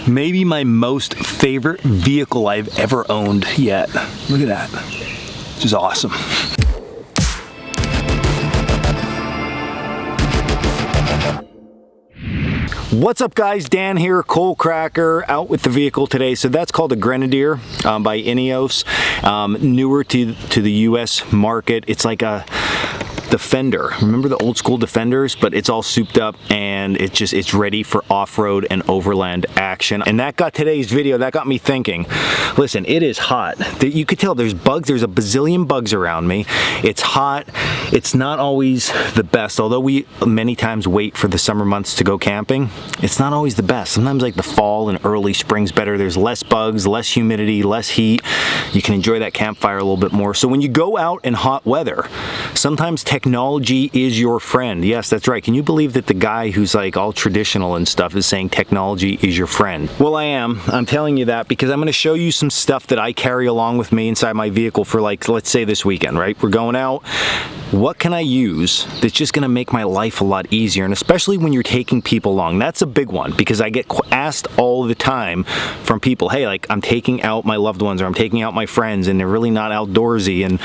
Maybe my most favorite vehicle I've ever owned yet. Look at that. This is awesome. What's up guys, Dan here, Coalcracker, out with the vehicle today. So that's called a Grenadier by ITEHIL, newer to the US market. It's like a Defender. Remember the old school Defenders? But it's all souped up and it's ready for off-road and overland action. And that got today's video, that got me thinking. Listen, it is hot. You could tell there's bugs, there's a bazillion bugs around me. It's hot. It's not always the best. Although we many times wait for the summer months to go camping, it's not always the best. Sometimes like the fall and early spring's better. There's less bugs, less humidity, less heat. You can enjoy that campfire a little bit more. So when you go out in hot weather, sometimes technology is your friend. Yes, that's right. Can you believe that the guy who's like all traditional and stuff is saying technology is your friend? Well, I am. I'm telling you that because I'm going to show you some stuff that I carry along with me inside my vehicle for, like, let's say this weekend, right? We're going out. What can I use that's just going to make my life a lot easier? And especially when you're taking people along, that's a big one because I get asked all the time from people, hey, like I'm taking out my loved ones or I'm taking out my friends and they're really not outdoorsy and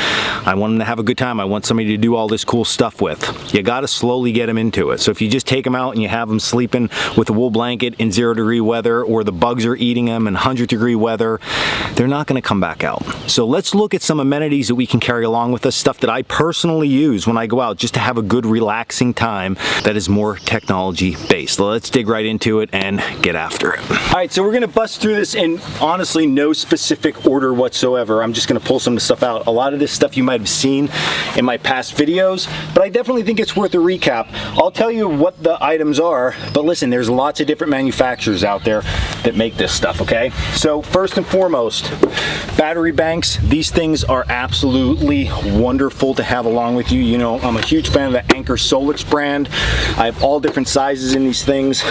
I want them to have a good time. I want somebody to do all this cool stuff with. You got to slowly get them into it. So if you just take them out and you have them sleeping with a wool blanket in 0-degree weather, or the bugs are eating them in 100-degree weather, they're not going to come back out. So let's look at some amenities that we can carry along with us, stuff that I personally use when I go out just to have a good relaxing time that is more technology based. So let's dig right into it and get after it. All right, so we're going to bust through this in honestly no specific order whatsoever. I'm just going to pull some of the stuff out. A lot of this stuff you might have seen in my past videos, but I definitely think it's worth a recap. I'll tell you what the items are, but listen, there's lots of different manufacturers out there that make this stuff, okay? So first and foremost, battery banks. These things are absolutely wonderful to have along with you. You know, I'm a huge fan of the Anker Solix brand. I have all different sizes in these things.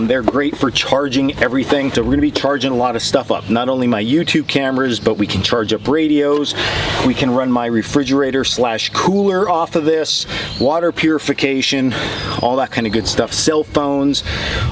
They're great for charging everything. So we're gonna be charging a lot of stuff up. Not only my YouTube cameras, but we can charge up radios. We can run my refrigerator / cooler off of this, water purification, all that kind of good stuff, cell phones,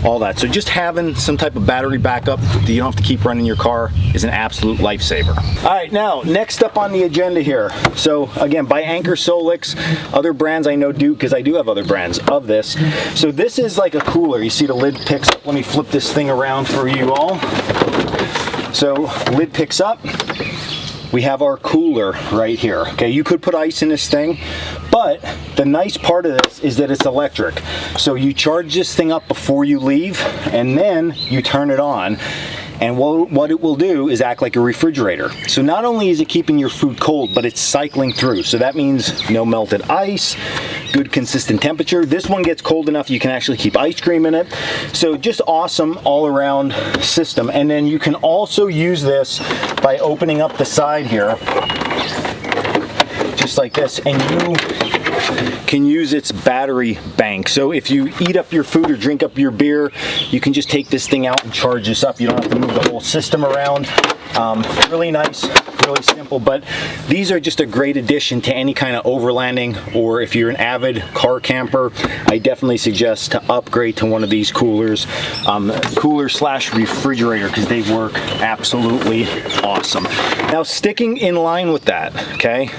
all that. So just having some type of battery backup that you don't have to keep running your car is an absolute lifesaver. All right, now next up on the agenda here. So again, by Anker Solix, other brands I know do, because I do have other brands of this. So this is like a cooler. You see the lid picks up. Let me flip this thing around for you all. So lid picks up. We have our cooler right here. Okay, you could put ice in this thing, but the nice part of this is that it's electric. So you charge this thing up before you leave, and then you turn it on. And what it will do is act like a refrigerator. So not only is it keeping your food cold, but it's cycling through. So that means no melted ice, good consistent temperature. This one gets cold enough you can actually keep ice cream in it. So just awesome all around system. And then you can also use this by opening up the side here, just like this, and you can use its battery bank. So if you eat up your food or drink up your beer, you can just take this thing out and charge this up. You don't have to move the whole system around. Really nice, really simple, but these are just a great addition to any kind of overlanding, or if you're an avid car camper, I definitely suggest to upgrade to one of these coolers, cooler / refrigerator, because they work absolutely awesome. Now sticking in line with that, okay,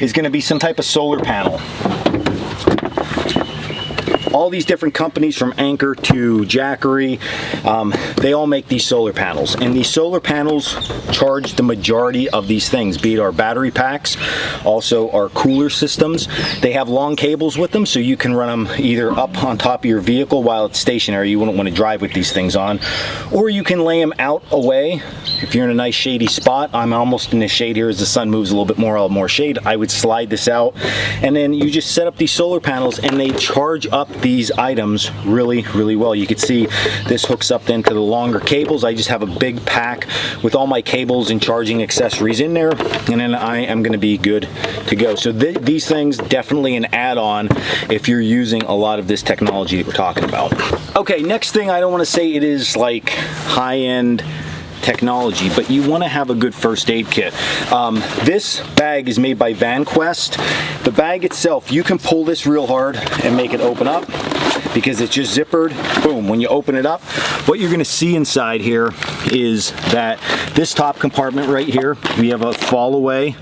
is going to be some type of solar panel. All these different companies from Anker to Jackery, they all make these solar panels, and these solar panels charge the majority of these things, be it our battery packs, also our cooler systems. They have long cables with them, so you can run them either up on top of your vehicle while it's stationary. You wouldn't want to drive with these things on, or you can lay them out away. If you're in a nice shady spot, I'm almost in the shade here. As the sun moves a little bit more, I'll have more shade. I would slide this out, and then you just set up these solar panels, and they charge up these items really, really well. You can see this hooks up then to the longer cables. I just have a big pack with all my cables and charging accessories in there, and then I am going to be good to go. So these things definitely an add-on if you're using a lot of this technology that we're talking about. Okay, next thing, I don't want to say it is like high-end technology, but you want to have a good first aid kit. This bag is made by VanQuest. The bag itself, you can pull this real hard and make it open up, because it's just zippered. Boom, when you open it up, what you're gonna see inside here is that this top compartment right here, we have a fall away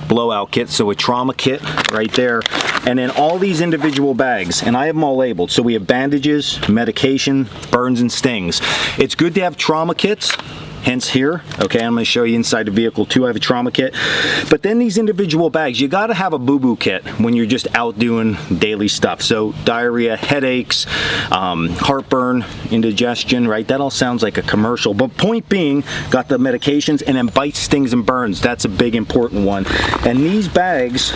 blowout kit, so a trauma kit right there, and then all these individual bags, and I have them all labeled. So we have bandages, medication, burns and stings. It's good to have trauma kits, hence here. Okay, I'm going to show you inside the vehicle too. I have a trauma kit, but then these individual bags, you got to have a boo-boo kit when you're just out doing daily stuff. So diarrhea, headaches, heartburn, indigestion, right? That all sounds like a commercial, but point being, got the medications, and then bites, stings, and burns. That's a big important one. And these bags,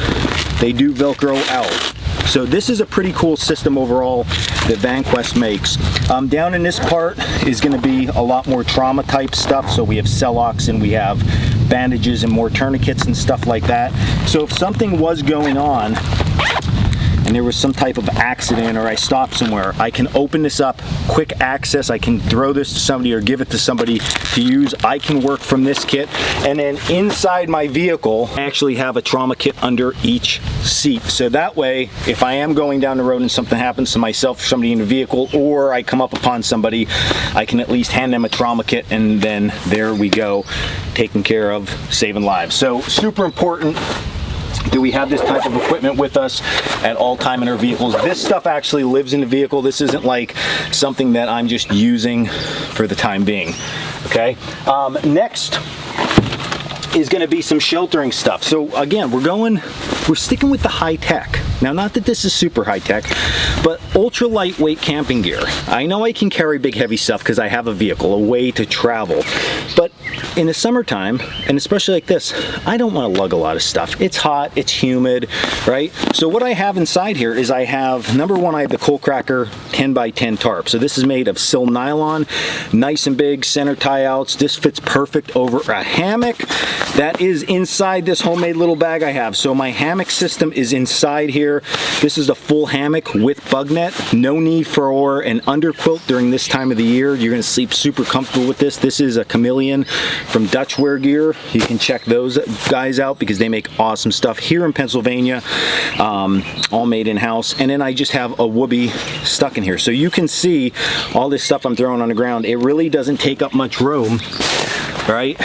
they do Velcro out. So this is a pretty cool system overall that VanQuest makes. Down in this part is going to be a lot more trauma type stuff. So we have Celox and we have bandages and more tourniquets and stuff like that. So if something was going on and there was some type of accident or I stopped somewhere, I can open this up, quick access, I can throw this to somebody or give it to somebody to use. I can work from this kit, and then inside my vehicle, I actually have a trauma kit under each seat. So that way, if I am going down the road and something happens to myself, somebody in the vehicle, or I come up upon somebody, I can at least hand them a trauma kit, and then there we go, taking care of, saving lives. So super important. Do we have this type of equipment with us at all time in our vehicles? This stuff actually lives in the vehicle. This isn't like something that I'm just using for the time being. Okay, next is going to be some sheltering stuff. So again, we're sticking with the high tech. Now, not that this is super high tech, but ultra lightweight camping gear. I know I can carry big heavy stuff because I have a vehicle, a way to travel, but in the summertime, and especially like this, I don't want to lug a lot of stuff. It's hot, it's humid, right? So what I have inside here is I have, number one, I have the Coalcracker 10x10 tarp. So this is made of sil nylon, nice and big, center tie outs. This fits perfect over a hammock that is inside this homemade little bag I have. So my hammock system is inside here. This is a full hammock with bug net. No need for an underquilt during this time of the year. You're gonna sleep super comfortable with this. This is a Chameleon from Dutch Wear Gear. You can check those guys out because they make awesome stuff here in Pennsylvania, all made in-house. And then I just have a Whoopee stuck in here. So you can see all this stuff I'm throwing on the ground. It really doesn't take up much room, right?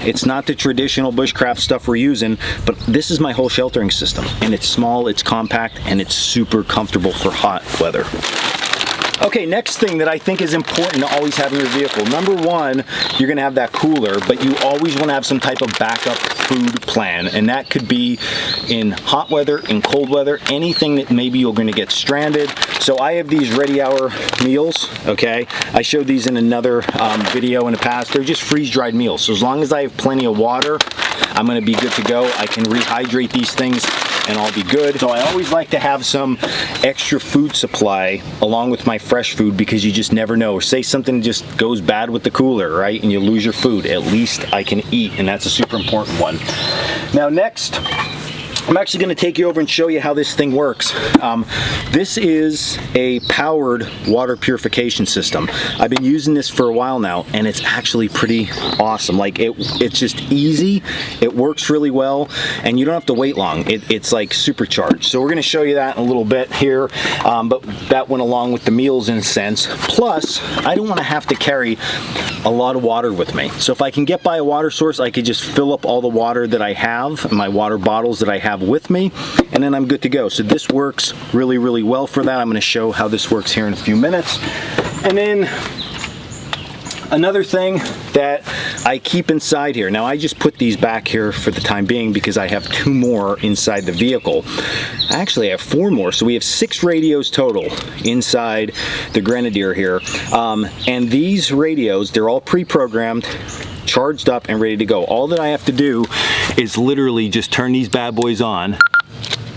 It's not the traditional bushcraft stuff we're using, but this is my whole sheltering system, and it's small, it's compact, and it's super comfortable for hot weather. Okay, next thing that I think is important to always have in your vehicle. Number one, you're gonna have that cooler, but you always wanna have some type of backup food plan, and that could be in hot weather, in cold weather, anything that maybe you're gonna get stranded. So I have these ready hour meals, okay? I showed these in another video in the past. They're just freeze-dried meals. So as long as I have plenty of water, I'm gonna be good to go. I can rehydrate these things and I'll be good. So I always like to have some extra food supply along with my fresh food because you just never know. Say something just goes bad with the cooler, right? And you lose your food. At least I can eat, and that's a super important one. Now next, I'm actually going to take you over and show you how this thing works. This is a powered water purification system. I've been using this for a while now, and it's actually pretty awesome. Like it's just easy, it works really well, and you don't have to wait long. It's like supercharged. So we're going to show you that in a little bit here, but that went along with the meals in a sense. Plus, I don't want to have to carry a lot of water with me. So if I can get by a water source, I could just fill up all the water that I have, my water bottles that I have with me, and then I'm good to go. So this works really, really well for that. I'm going to show how this works here in a few minutes. And then another thing that I keep inside here, now I just put these back here for the time being because I have 2 more inside the vehicle. Actually, I have 4 more, so we have 6 radios total inside the Grenadier here. And these radios, they're all pre-programmed, charged up and ready to go. All that I have to do is literally just turn these bad boys on.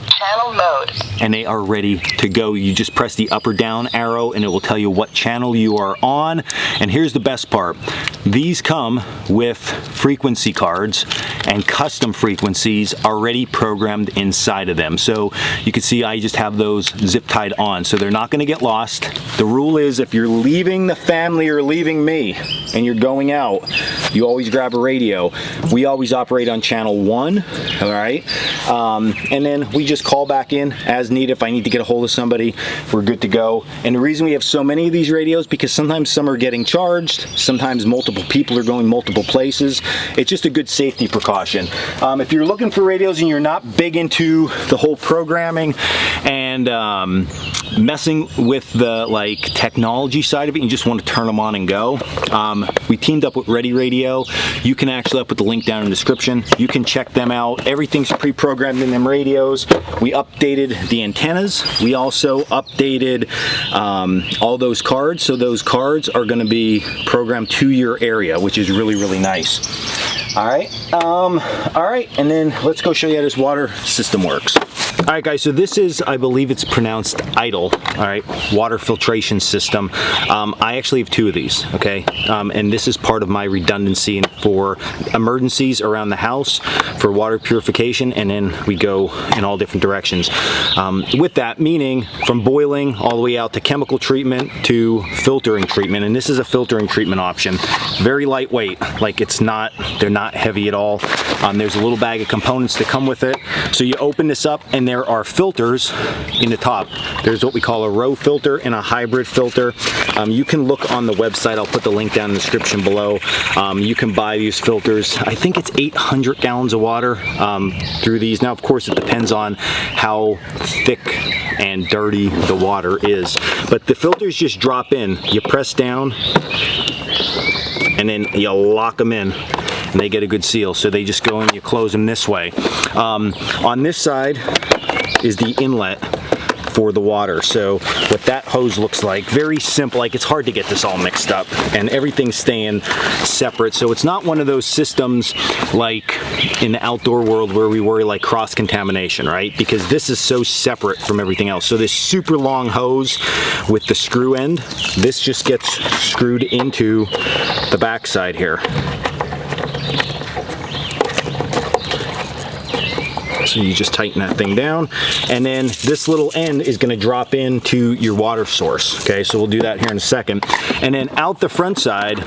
Channel mode. And they are ready to go. You just press the up or down arrow and it will tell you what channel you are on. And here's the best part. These come with frequency cards and custom frequencies already programmed inside of them. So you can see I just have those zip tied on, so they're not going to get lost. The rule is if you're leaving the family or leaving me and you're going out, you always grab a radio. We always operate on channel 1, all right? And then we just call back in as as needed. If I need to get a hold of somebody, we're good to go. And the reason we have so many of these radios, because sometimes some are getting charged, sometimes multiple people are going multiple places. It's just a good safety precaution. If you're looking for radios and you're not big into the whole programming and messing with the like technology side of it, you just want to turn them on and go, we teamed up with Ready Radio. You can actually, I'll put the link down in the description. You can check them out. Everything's pre-programmed in them radios. We updated the antennas. We also updated all those cards. So those cards are going to be programmed to your area, which is really, really nice. All right, and then let's go show you how this water system works. All right, guys, so this is, I believe it's pronounced ITEHIL, all right, water filtration system. I actually have two of these, okay, and this is part of my redundancy for emergencies around the house for water purification, and then we go in all different directions. With that, meaning from boiling all the way out to chemical treatment to filtering treatment, and this is a filtering treatment option. Very lightweight, like it's not, they're not heavy at all. There's a little bag of components that come with it. So you open this up and there are filters in the top. There's what we call a row filter and a hybrid filter. You can look on the website. I'll put the link down in the description below. You can buy these filters. I think it's 800 gallons of water through these. Now, of course, it depends on how thick and dirty the water is. But the filters just drop in. You press down and then you lock them in. And they get a good seal, so they just go in, you close them this way. On this side is the inlet for the water. So what that hose looks like, very simple. Like, it's hard to get this all mixed up, and everything's staying separate. So it's not one of those systems like in the outdoor world where we worry like cross-contamination, right? Because this is so separate from everything else. So this super long hose with the screw end, this just gets screwed into the backside here. So you just tighten that thing down, and then this little end is going to drop into your water source. Okay, so we'll do that here in a second. And then out the front side,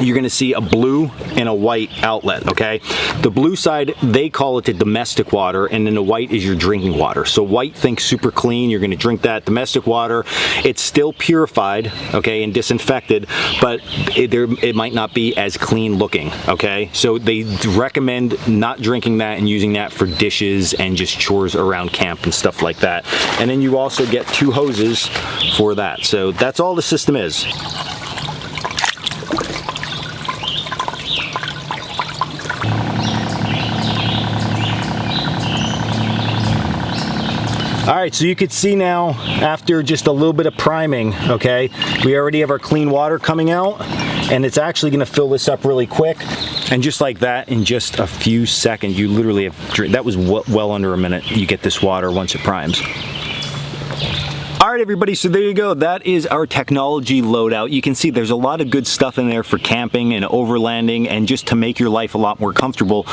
you're going to see a blue and a white outlet, okay? The blue side, they call it the domestic water, and then the white is your drinking water. So white, think super clean, you're going to drink that. Domestic water, it's still purified, okay, and disinfected, but it might not be as clean looking, okay? So they recommend not drinking that and using that for dishes and just chores around camp and stuff like that. And then you also get two hoses for that. So that's all the system is. All right, so you can see now, after just a little bit of priming, okay, we already have our clean water coming out, and it's actually gonna fill this up really quick. And just like that, in just a few seconds, you literally have, that was well under a minute, you get this water once it primes. All right, everybody, so there you go. That is our technology loadout. You can see there's a lot of good stuff in there for camping and overlanding and just to make your life a lot more comfortable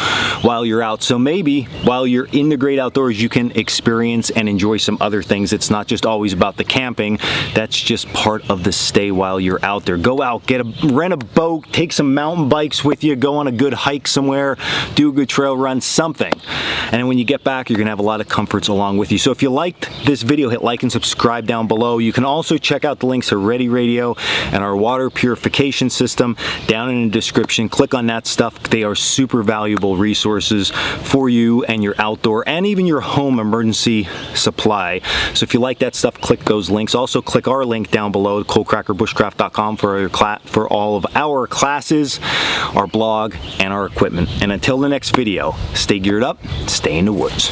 while you're out. So maybe while you're in the great outdoors, you can experience and enjoy some other things. It's not just always about the camping. That's just part of the stay while you're out there. Go out, rent a boat, take some mountain bikes with you, go on a good hike somewhere, do a good trail run, something. And then when you get back, you're gonna have a lot of comforts along with you. So if you liked this video, hit like and subscribe down below. You can also check out the links to Ready Radio and our water purification system down in the description. Click on that stuff. They are super valuable resources for you and your outdoor and even your home emergency supply. So if you like that stuff, click those links. Also click our link down below, coalcrackerbushcraft.com, for all of our classes, our blog, and our equipment. And until the next video, stay geared up, stay in the woods.